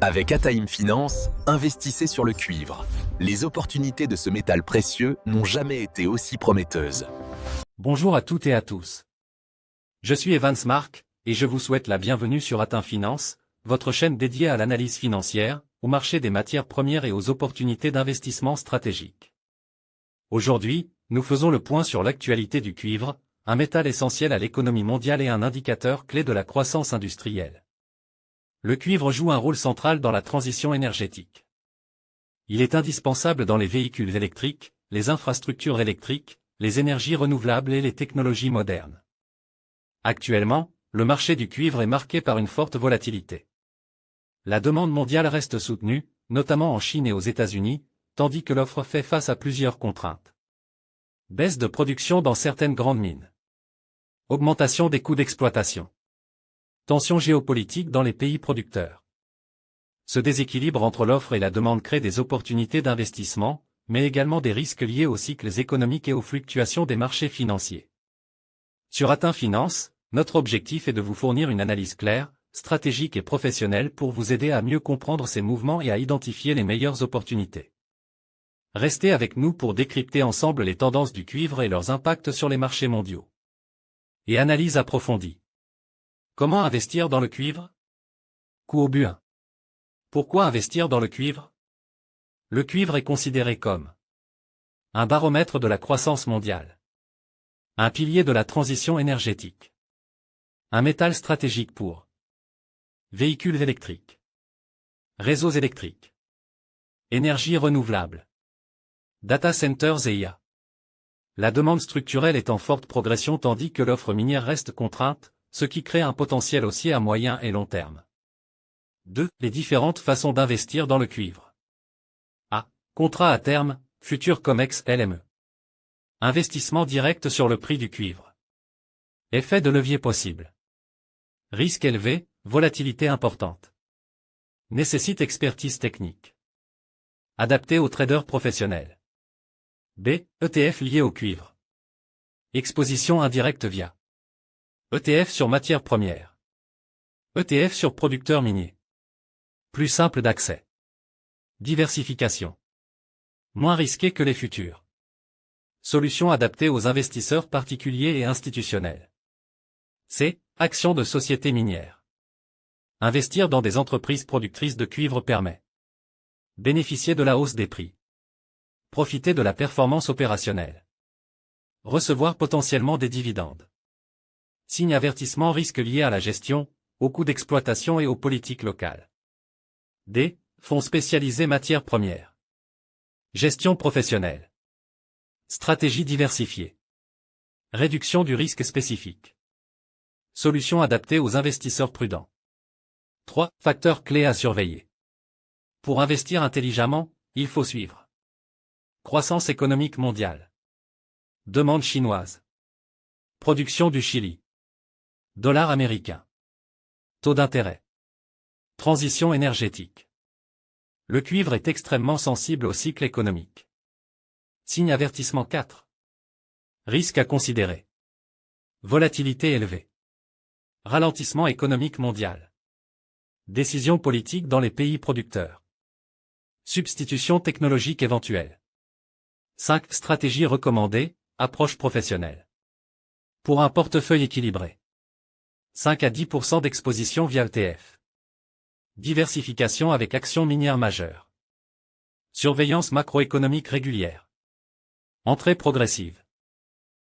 Avec Ataïm Finance, investissez sur le cuivre. Les opportunités de ce métal précieux n'ont jamais été aussi prometteuses. Bonjour à toutes et à tous. Je suis Evans Marc, et je vous souhaite la bienvenue sur Ataïm Finance, votre chaîne dédiée à l'analyse financière, au marché des matières premières et aux opportunités d'investissement stratégiques. Aujourd'hui, nous faisons le point sur l'actualité du cuivre, un métal essentiel à l'économie mondiale et un indicateur clé de la croissance industrielle. Le cuivre joue un rôle central dans la transition énergétique. Il est indispensable dans les véhicules électriques, les infrastructures électriques, les énergies renouvelables et les technologies modernes. Actuellement, le marché du cuivre est marqué par une forte volatilité. La demande mondiale reste soutenue, notamment en Chine et aux États-Unis, tandis que l'offre fait face à plusieurs contraintes. Baisse de production dans certaines grandes mines. Augmentation des coûts d'exploitation. Tensions géopolitiques dans les pays producteurs. Ce déséquilibre entre l'offre et la demande crée des opportunités d'investissement, mais également des risques liés aux cycles économiques et aux fluctuations des marchés financiers. Sur Ataïm Finance, notre objectif est de vous fournir une analyse claire, stratégique et professionnelle pour vous aider à mieux comprendre ces mouvements et à identifier les meilleures opportunités. Restez avec nous pour décrypter ensemble les tendances du cuivre et leurs impacts sur les marchés mondiaux. Et analyse approfondie. Comment investir dans le cuivre? Courbe 1. Pourquoi investir dans le cuivre? Le cuivre est considéré comme un baromètre de la croissance mondiale, un pilier de la transition énergétique, un métal stratégique pour véhicules électriques, réseaux électriques, énergie renouvelable, data centers et IA. La demande structurelle est en forte progression tandis que l'offre minière reste contrainte, ce qui crée un potentiel haussier à moyen et long terme. 2. Les différentes façons d'investir dans le cuivre. A. Contrat à terme, futur COMEX LME. Investissement direct sur le prix du cuivre. Effet de levier possible. Risque élevé, volatilité importante. Nécessite expertise technique. Adapté aux traders professionnels. B. ETF lié au cuivre. Exposition indirecte via ETF sur matières premières. ETF sur producteurs miniers. Plus simple d'accès. Diversification. Moins risqué que les futurs. Solution adaptée aux investisseurs particuliers et institutionnels. C. Actions de sociétés minières. Investir dans des entreprises productrices de cuivre permet bénéficier de la hausse des prix. Profiter de la performance opérationnelle. Recevoir potentiellement des dividendes. Signe avertissement risque lié à la gestion, aux coûts d'exploitation et aux politiques locales. D. Fonds spécialisés matières premières. Gestion professionnelle. Stratégie diversifiée. Réduction du risque spécifique. Solution adaptée aux investisseurs prudents. 3. Facteurs clés à surveiller. Pour investir intelligemment, il faut suivre. Croissance économique mondiale. Demande chinoise. Production du Chili. Dollar américain. Taux d'intérêt. Transition énergétique. Le cuivre est extrêmement sensible au cycle économique. Signe avertissement 4. Risque à considérer. Volatilité élevée. Ralentissement économique mondial. Décision politique dans les pays producteurs. Substitution technologique éventuelle. 5. Stratégie recommandée, approche professionnelle. Pour un portefeuille équilibré. 5 à 10% d'exposition via ETF. Diversification avec actions minières majeures. Surveillance macroéconomique régulière. Entrée progressive.